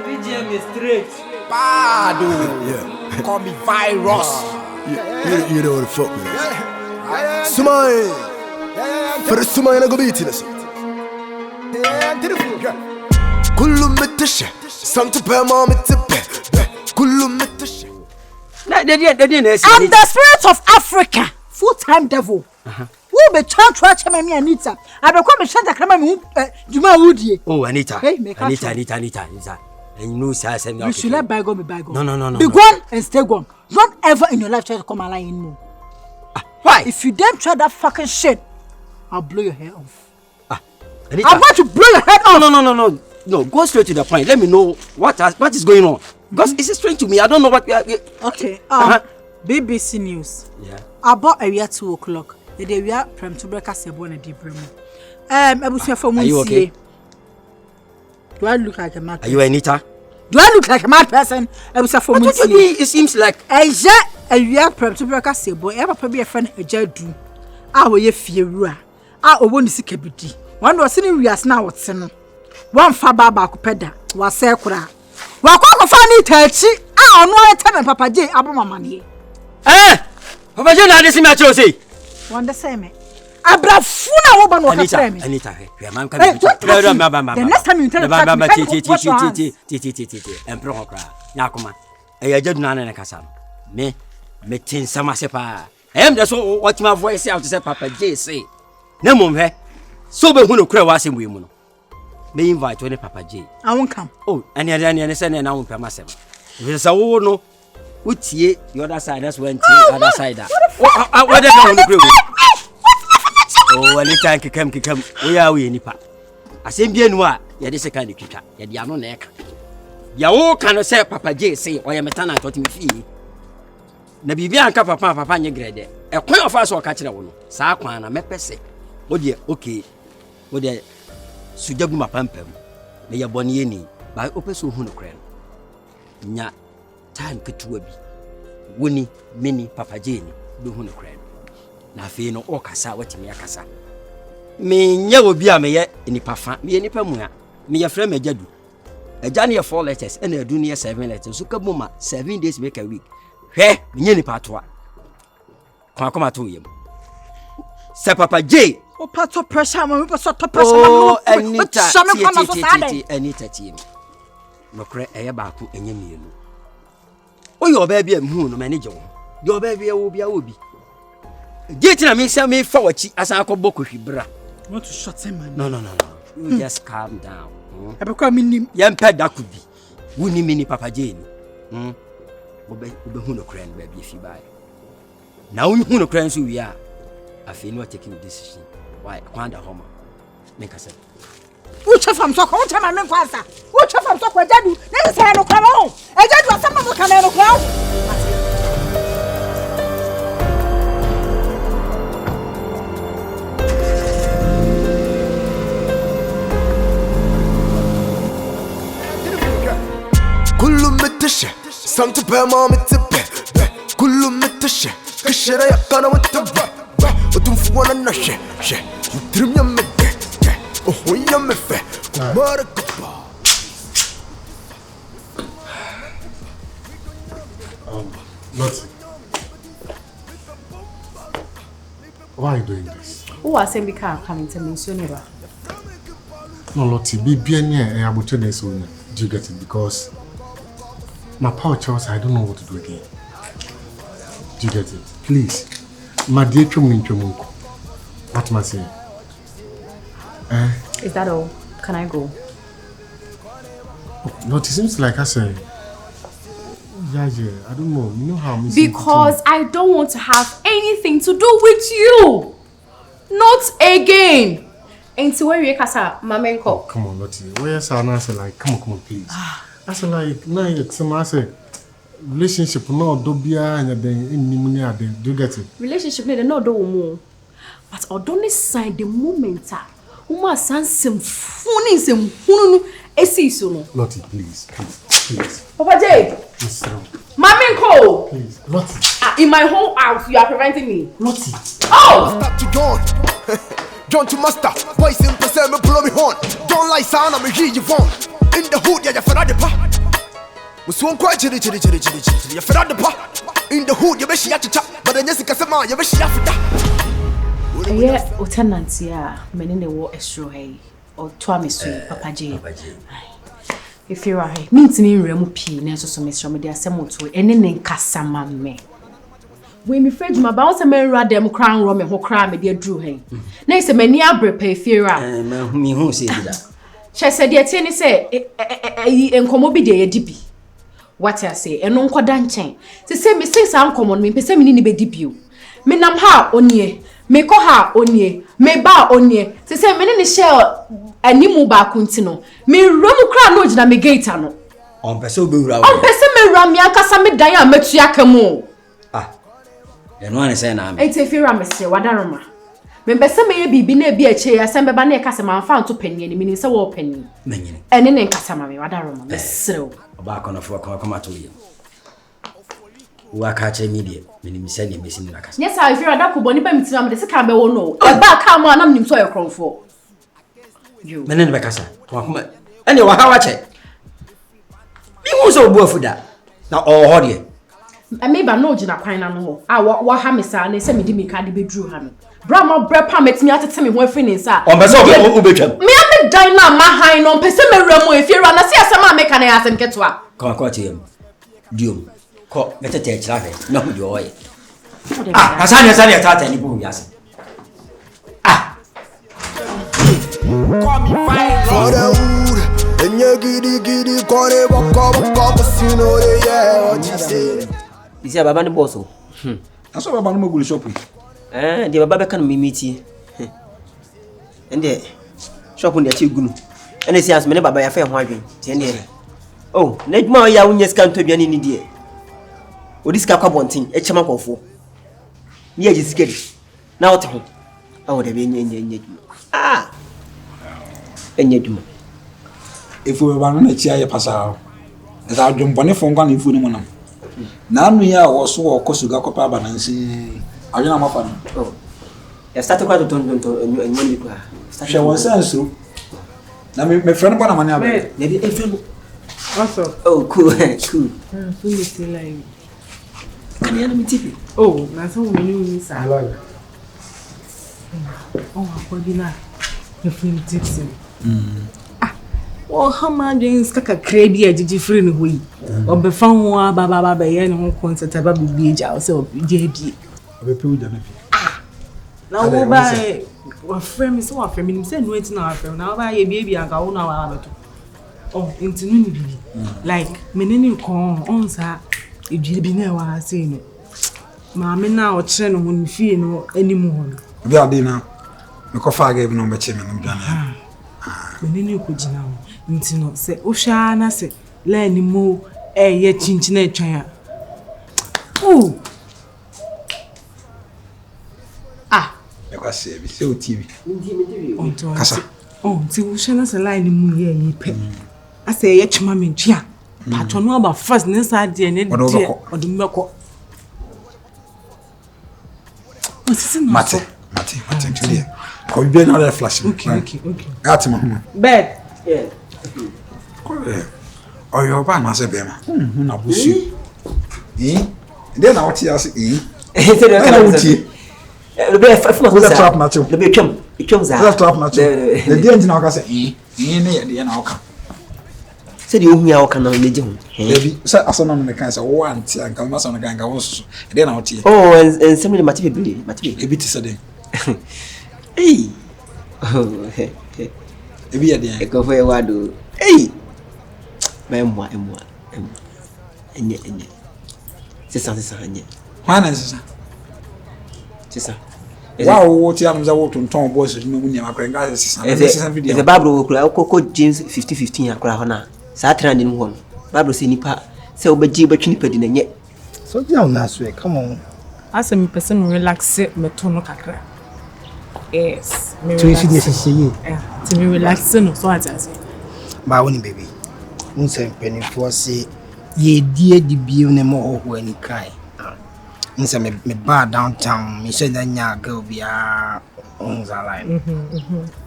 VGM is straight. Bad. Yeah. Call me virus. You know what the fuck with it. Sumai. For the Sumai, I go beat it. Kulum metisha. Something per mom, it's a pet. Kulum metisha. I'm the spirit of Africa, full-time devil. Who be church watching me, Anita? I become a Santa Crama, Juma Woody. Oh, Anita. Hey, Anita. And you know, sir, you should let bygone be bygone. No. Be gone and stay gone. Don't ever in your life try to come alive anymore. Why? If you damn try that fucking shit, I'll blow your hair off. Anita. I'm going to blow your head off. No. Go straight to the point. Let me know what is going on. Because it's strange to me. I don't know what we are. Okay. BBC News. Yeah. About area 2 o'clock. The day we are prem to break us a bone deep room. Are you okay? Do I look like a mad person? Are you Anita? Do I look like a mad person? It seems like a year prem to break us a boy. Ever probably a friend a jadu. Our ye fear. I won't see cabity. One was sitting we are now what's in one fababa copeda was circular. Wakoko funny touchy. I know time and Papa J. Abba money. Papa J. Now this is my choice. One the same. Abrafuna woman was Anita, your man can be the next time you tell me, and Procra. Nakuma, a judge and a casam. Me tin sama sepa. I am just what my voice out to say Papa J. Say. No mum, so be who cry was in women. May invite to any Papa J. I won't come. Oh, and you're any send and I won't come myself. There's a no. Which ye, the other side, that's when the other side. What oh, Anita, come. We are we nipa. I say, bien what? You're this kind of creature. You're no neck. You all cannot say Papa J. Say, or your matana taught me fee. Nabibian Papa and your grade. A queen of us or catch a one. Sakwana, Mepese. Oh, dear, okay. Oh, dear. Sujaguma Pampem. May your bonieni by Opesu Hunocran. Nya. Time ketuabi woni mini Papa Jane be hu no kran na fe no okasa watimi akasa me nya obi a me ye nipa fa me nipa mu a me ye frɛ me jadu agya ne 4 letters and adu ne 7 letters so kabuma 7 days make a week hwɛ me nya nipa to a kwa to yem se Papa J o pato pressure ma me so to pressure ma Anita team no kra eye ba ko enya mienu. Oh, your baby, no manager. Your baby will be a obi. Get in me, sell me forward as I call Boko Hibra. Want to shut him, man? No. You just calm down. I become him. Young pet that could be. Wouldn't mini Papa Jane. Who no cran, baby, if you buy. Now you no crans who we are. I feel not taking a decision. Why, Quanda Homer. Make us say. Which of them so cold time and answer? Which of them so what I do? Never say no come home. I just was some of the canal crowd. Kulum metisha. Something per mom, it's a pet. Kulum metisha. Keshey, I can't with the back. But don't want to know shit. You dream your me. Oh, you're me fair. Lottie, why are you doing this? Who was saying because coming to me soon? No, Lottie, be able to this one. Do you get it? Because my power choice, I don't know what to do again. Do you get it? Please, my dear Chumunko, what am I saying? Is that all? Can I go? No, it seems like I say. Yeah, I don't know. You know how I'm because I don't want to have anything to do with you. Not again. Until when we casa, Mamenko. Come on, Lottie. Where's I say like, come on, please. I say like, no, I say relationship no dobia and then in pneumonia. Do you get it? Relationship no do more. But I don't sign the moment. Uma san some funny some hunu esiso. Lottie, please. Papa J. Please, Mamenko. Please, Lottie. In my whole house, you are preventing me. Lottie. Oh! Stop to John to master. Boys in person, me blow me horn. Don't lie, son, I'm a G, you want. In the hood, yeah, you're for the was one quite chitty. You fed out the pot. In the hood, you wish you had to chop. But then Jessica Sama, you wish you have to die. Yeah, Otanantia, many war estrohe or Twamisui, Papa J. If you are means me remupi, Nelson Summit, Media Samoto, and then Cassama me. When me fridge my bounce a man rather crown room and who cry me dear drew hay. Next a many abre pay fear. Me who say that. She said, dear Tenny say, and come be dear dippy. What I say, and non quadanchain. To say me say some common me, pay me be debut. Me nam ha on ye, me ko ha on ye, me ba on ye. To say me shell and nimu ba kuntino. Me romu crown no jina me gator no. On person be round. On person me ram ya kasa me daya metuakamo. And one is saying, I'm a fear, Monsieur Wadaroma. Member some may be near be a chair, some banner Cassama found to penny and meaning so penny. And then Cassama, Wadaroma, so. Back on a floor, come out to you. Work catch immediate, meaning sending missing like us. Yes, I fear a duck bonny by me to the second no. A back come on, I'm so a crown for you. Men in the Bacassa. Anyway, how I check. You was so poor for that. Now, all audio. I may be no Jina Pine and no. I what Hamisa and they send me Dimmy Cardi be drew him. Brahma bread permits me out to tell me one thing, sir. On the Ubicam. Me am the diner, my high on Pessima Remo if you're on a CSM, make an ass and get to her. Come to him. Doom. Call better take traffic. No, your way. Cassandra Sanya Tata and Boom, yes. Call me fine for the wood. And you giddy, call it walk, you know, yeah, what you say. You see, Baba and Bosso. That's what Baba will shop. The Baba can meet you. And there, shop on the two good. And they say, as many Baba a fair wine. Oh, let my young yes come to be an idiot. Oh, this car wanting a chamaco for. Yeah, just get it. Now, to home. Oh, the being and yet, if we were on a chair, pass out. As I jump on a phone gun in Funimon. Now we are also Akosua Copa and see. I don't know. Oh, you started quite a ton and money. She was sense. Now, my friend, what am I? Maybe a friend. Also, Oh, cool. still like. Can you me TV? Oh, that's how we knew this. I like it. Oh, what did I? Your friend tipsy. Oh, how much kaka crazy a different way. Or be found one baba yen who concert about be house or JB. Now, by what friend is so friend, send waiting our friend. Now, by a baby, I go now. Oh, into baby. Like, many corn on, sir. If you be never was saying it. Mamma now, channel when you feel no anymore. We are dinner. The coffee gave no much. When you could now. Nti no se ohwa na se la ni mo ye chinchina atwan oh because say o TV kasa oh ti ohwa na se la ni mo ye pe ase ye chima me ntwa patron no about first ne sa de ne de odumeko o sisi no mate clear ko bi na the flash okay ati mo bed yeah oh your ba na se be ma na busu then na what you say trap na cho the trap na cho the day engine na say ne ye na oka said you me oka na meje ho baby say asona me kan say wo anti anka ma asona kan wo so then na what you oh and some of the mate ebi ti say den hey ebi ya den e ko fe wado hey emwa enye sesa enye hwana sesa wow ti am za wo tonton boys no mu nyama kra nga sesa video the bible kura koko James 50:15 akra ho na sa trend ni ho no bible say nipa say obaji batwi nipa di na nye so dia na so come on as a person relax me to no kakra yes me relax no so ati ba woni baby unsem penifo say ye die di bio ne mo ho ani kai unsem me ba downtown me say na nya girl bia on za line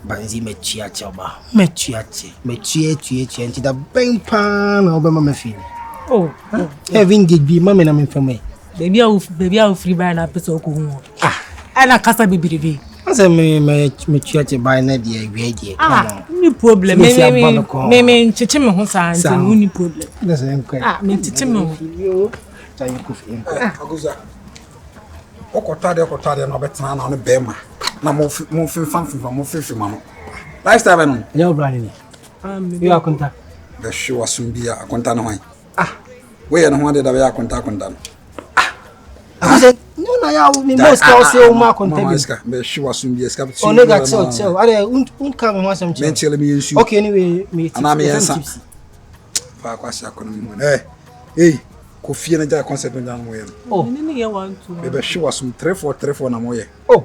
ba nzi me chia ba me chia nti da ben pa na obema me feel Oh, having gig be mamma and me. Baby, I'll free by an episode. And a casa be. As I may church by an idea, No problem. Maybe Chichim Hossan, only problem. That's an ah, me Chichim. Akosua. Okotade no betana na no bema. Na mo fan mo fifi mama. Lifestyle no. No brand. You are contact. The show asumbia akonta no hwan. We no hwan de da be akonta no. I said, no, ya me most cause you ma contact. The show asumbia ska. Oh, nigga, so I don't come and some men tell me you. Okay, anyway, me tipsy. Fa kwasi akono me. Hey, Kofi na ja concept no we. Oh, nini ya want to. Be show asum 34 na moye. Oh,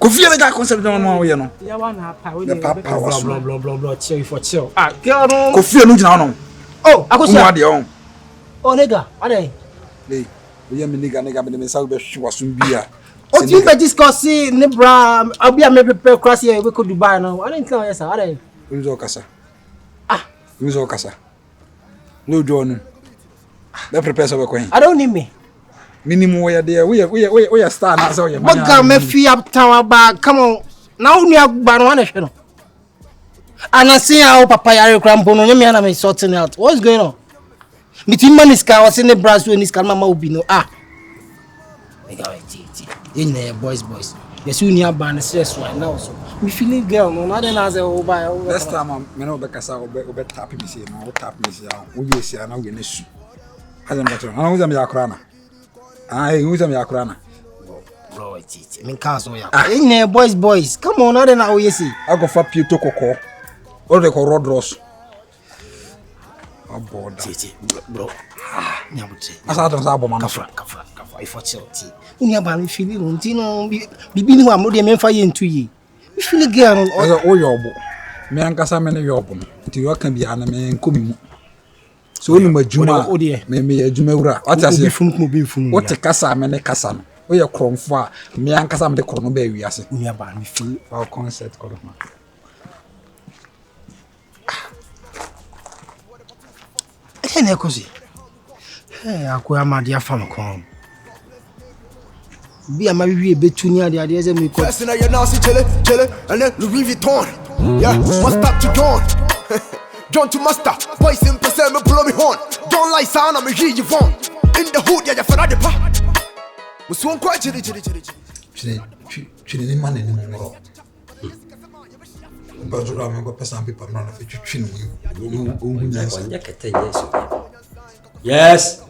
Kofi na ja concept no we no. Ya wana pa we. The papa was blah chill for chill. Girl no. Kofi no jina no. Oh, Akosua. Oh, nigga, ade. Hey, we am nigga me me say be show asum bia. Oh, you be discuss ne bra, abi am prepare cross here we go Dubai now. I don't know yes, ade. Uzo kasa. Uzo kasa. No John. They prepare so we I don't need me. Minimum we are there. We are star now so you. What can me free up town back? Come on. Now we are ban one show. And I see how papa yare crampo no me and me sorting out. What's going on? Between man is car was in the brass when this car mama will be no in there boys. Yes, we near ban stress right now so. Me feeling girl no na den as e buy. Next time me no be kasa obe tap me say na tap me say we yes na we na su. Hazan better. Ana uza me yakura na. Uza me yakura na. Bro, it. Me can so ya. In there boys. Come on, na den na we see. I go for Pieto Koko. Or they call Road Ross. Oh, boy. Bro. Nyabuche. Asa don sa bomano. Kafra. If what you tea. Uni aba me feeling unti no bibi ni wa mo de me fa ye ntu yi. Me feel girl no. O yobo. Me ankasa me ne yobo no. Nti yo kan bia na me nkomi mu. So onu majuma. Me ajuma wura. What ase. Bi fun. What kasa me ne kasa no. O ye kromfo a me ankasa me de krono ba wi ase. Uni aba me feel our concept ko ma. Ene kozi. Akoya ma dia fam kon. Be a maybe betu ni ade ade ze me ko. Person you now see chele and then Louis Vuitton. Yeah, must stop to John. John to master. Boys in person me blow me horn. Don't lie sound I'm here you want. In the hood ya for the pa. We so quite chili. Chili ni man ni mo. But you don't go person people na na twitwi no. Yes.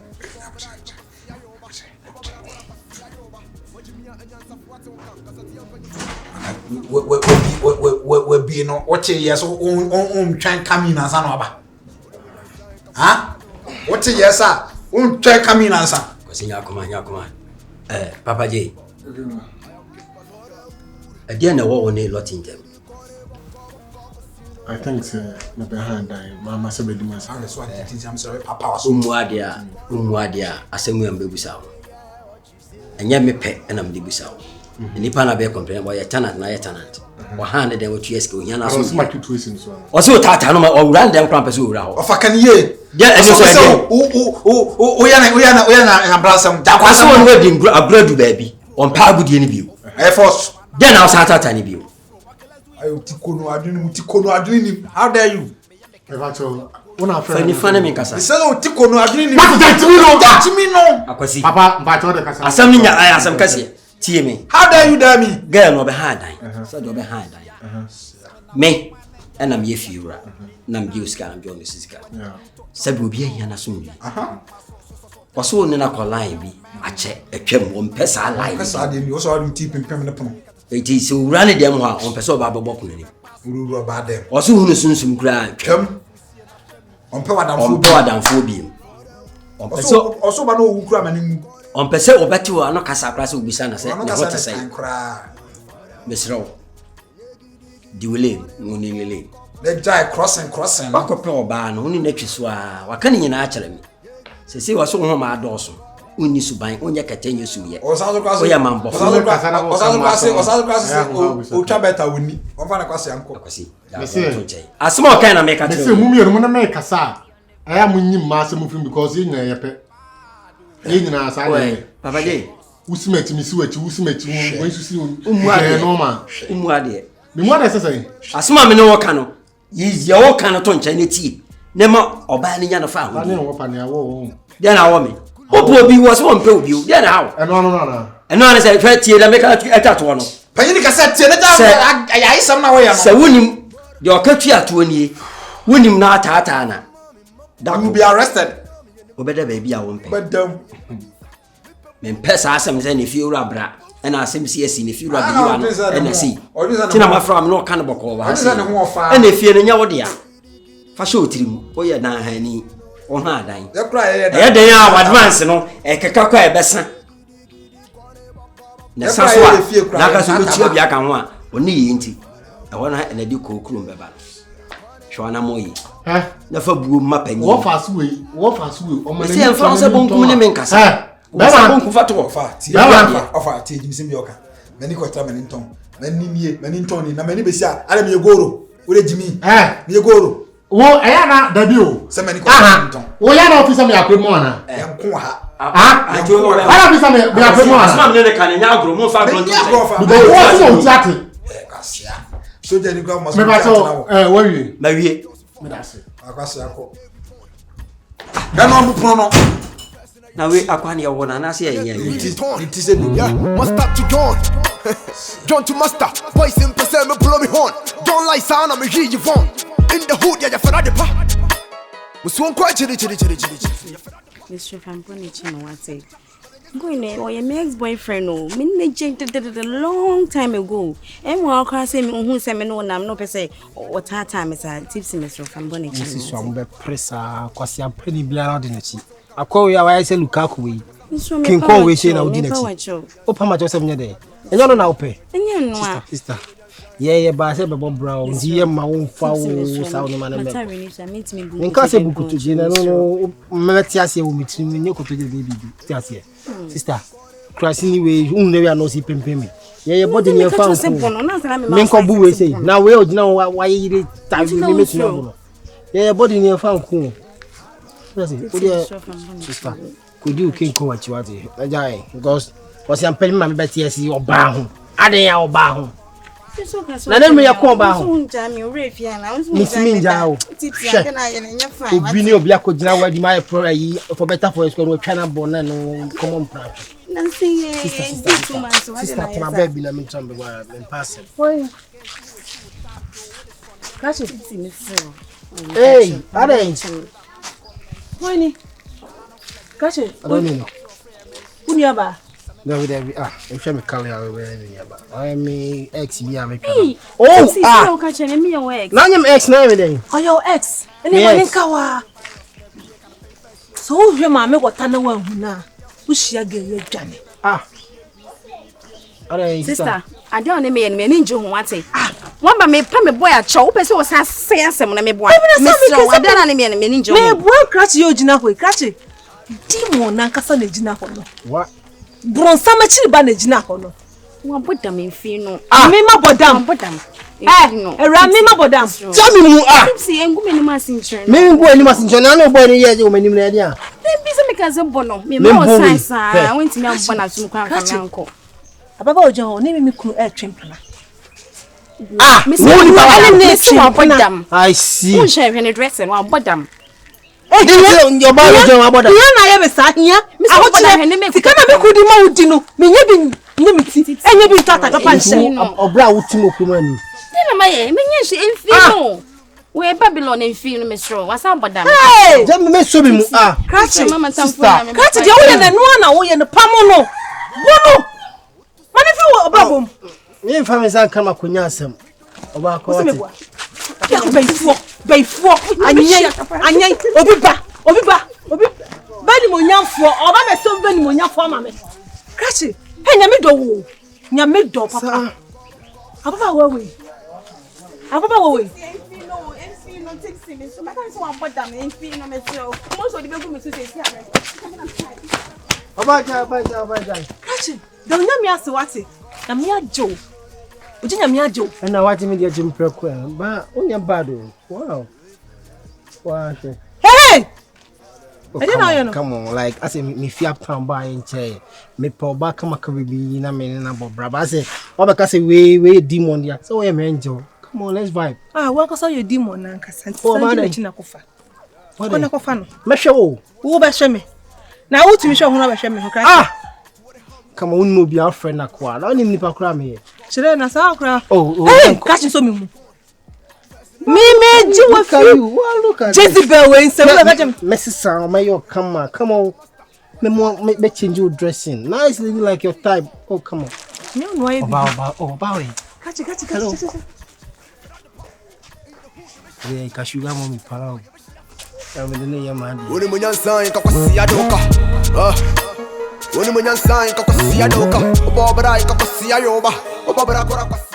We be no what yes try come in answer no aba. What yes sir? Try come in answer. Kwasi nyakoma. Papa J. Again na wo ne lot in them. I think na behind mama se be dima. I'm sorry papa was umwadia asemu ambebusa wo. Enya mepe na mdebusa wo. Nipa na be complain about your tenant na your tenant. Wa hand dem what years go yana so. So much situation so. O so tata no ma o ran dem kran person ura ho. Ofa kan ye. Yeah, and so o yana ambrasam. Kwase won we bi abradu ba bi. On pa agudie ni bi. Force. Then na o tata ni bi. Ayo tikono adwini ni. How dare you? Evacho una friend. Fani fana mi kasa. Say o tikono adwini ni. That me no. Akwasi. Papa mbacho de kasa. Asam ni nya asam kase. Tie me. How dare you dare me? Girl no be hard dan. So do be hard dan. Me and am ye fiura. Nam bi uska am bi on sika. Yeah. Sabi obi ahia na so mi. Waso ne na call line bi ache atwam on pesa line. Pesa de mi o so adu tip pem ne pono. Eti so ura ne dem ho a on pesa oba bobo pono ni. Uru ba dem. Waso hunu sunsum kra twam. On pe wadamfo bi. On pesa oso ba no wu kra manim. On pesa obeti wo ano kasa kra se obisa na se na what say. Mesro. Diwele ngoni lele. The jai crossing. Wakope oba no oni na twiso a waka ni nyina a kire me. Sese waso ho ma adoso. Onni suban onye katenye suye. Osazo kwase. Oya mambo. Osazo kwase o twa beta woni. On fa na kwase anko. Kwase. Asmo kan na make kase. Mese mumie no na make kasa. I am winning master moving because in a pet. In as I way, Papa J. Who's met me, who's met you, when you see Norma. Umwade. The one I say, as mamma no cano. Is your cano ton Chinese. Never or banning your family. I know what I will. Then I want me. What will be was one pill you, then how? And no. And no one said, Tretty, I make a tattoo one. Payinika said, I some now. So, win him your country at 20. Win him not Tatana. That will be arrested. Or better, baby, I won't pay. But Men pesa asem ze ne fi ura bra na asem si asi ne fi ura bi wa no na si tina ma from no kan boko wa asi na fi ne nya wo dia fa sho tirim o ye na hani o ha dan ya kra ye dan ya advance no e keka kwa e besa na saso a na ka so be tia bia kan ho a oni ye nti e wo na di kokuru mbeba hwa na moyi na fa buo ma panyi wo fa so we o ma ne se fa so bonkum ne men kasa Baba kunkufato ofa ti jimsim bi oka mani ko tra mani nton mani nton ni na mani besia ale me goro wo jimi me goro wo eya na dabi o se mani ko nton wo ya na officer me akwemu ana nko ha ala officer me akwemu ana asma me ne kan nya agro mo fa agro nton wo so tiate kasia so je ni kwa mo me ba so wo wie ma wie me da se akasia ko gano mu prono na we akwani ya wona na se yen it is a master to John John to master voice in person me blow me horn don't like sound I'm hear you phone in the hood ya for the pa muso kwa chiri Mr. Confrontation no what say going or your ex boyfriend no me did a long time ago and one can say me who say me no nam no per say what time is tipsy Mr. Confrontation so am be pressa kwasi ampani biara de nachi akwa we why say Lukaku we king kon we say na odi nachi opa ma joseph nye de enyo no na ope enyo no sister yeah ba say be bomb brown ndi ye ma won fa wo sa no ma na me nka se buku to je na no meti ase wo mitimi nye ko to je baby ti ase sister crashing we un we no si pempemi yeah body nye fa me nko bu we say na we ogina wa yire ta me metu no yeah body nye fa nko sister could you king ko wachi wati ajai because was am pelma me beti esi oba ho ade ya oba ho na dem ya ko oba ho mitimi nja o obi ni obi akogina wadi my pro yi for better for school we twana bon na no common practice sister my baby na me trambe wa me pass kachi hey ade Wani? Kache? I don't know. Unyaba? No, if I'm a color, I mean, ex, yeah, make oh, Kache, and me your ex. Now I'm ex, now everything. Oh, your ex. And then I kawa. So, your mamma got an one now. Who's she again, your Johnny? Sister, I don't mean me and ninja what say. One by me, pay me boy a chop, as was a say, some of me boy. I don't mean me ninja. Me, one cratch you, Gina, we cratch it. Demon, Nankasa, Gina. What? Bron Sama Chilban, Gina. One put them in Fino. Me, my bodam, put them. Around me, my bodam. Tell me who are. See, and go in my signature. Me, boy, you mustn't know boy, yeah, you many media. Then be some because of Bono. Me, more science. I went to me on one some uncle. About your name, me could air trimpler. I see. Who share any dress and one bottom? Your body, about I ever sat here. I want to cannot be good in me, you limited, and you be taught a punch or brow Timo Kumani. Then my she ain't feel. We're Babylon and feel Miss Rowe. What's up, madam? Hey, let me show me. Catch it, Mamma. Catch it, you and one away in the Pamono. Bono. Man, if you were a babum, me and family son come up with Yassam. About by four, Obiba, Benimonian for, or I'm a son Benimonia for mamma. Catch it, and Yamido, Yamido, papa. Above our way. Above our way. Catch it. Don't me ask what it. I'm your Joe. Ujina Joe. And now what you mean, Jim Perquel? But only a bad. Wow. Wow. Hey! Come on, like I say, me fear pound by in chair. Me pour back come a Caribbean, I mean, brother. I say, oh, because say, we demon, yeah. So, I'm angel. Come on, let's vibe. What was your demon, Uncle Santi? Oh, man, what on a coffin? Mesho, who be shame me? Now, what to me show who never shame me? Come on, no be our friend, Aqua. I don't even need to cry me. Should I not cry? Oh, catching so me. Me, you look at you. Well, look at Jezebel way so Mrs. Mayo, come on. Me change your dressing. Nice lady like your type. Oh, come on. No, why? About it. Catch. Yeah, Kashuga mommy pal. I'm the name man. Uni munyan sign kakwasi adoka. Uni munyan sign kakwasi adoka. Obobra kakwasi ayoba. Obobra kora kwasi.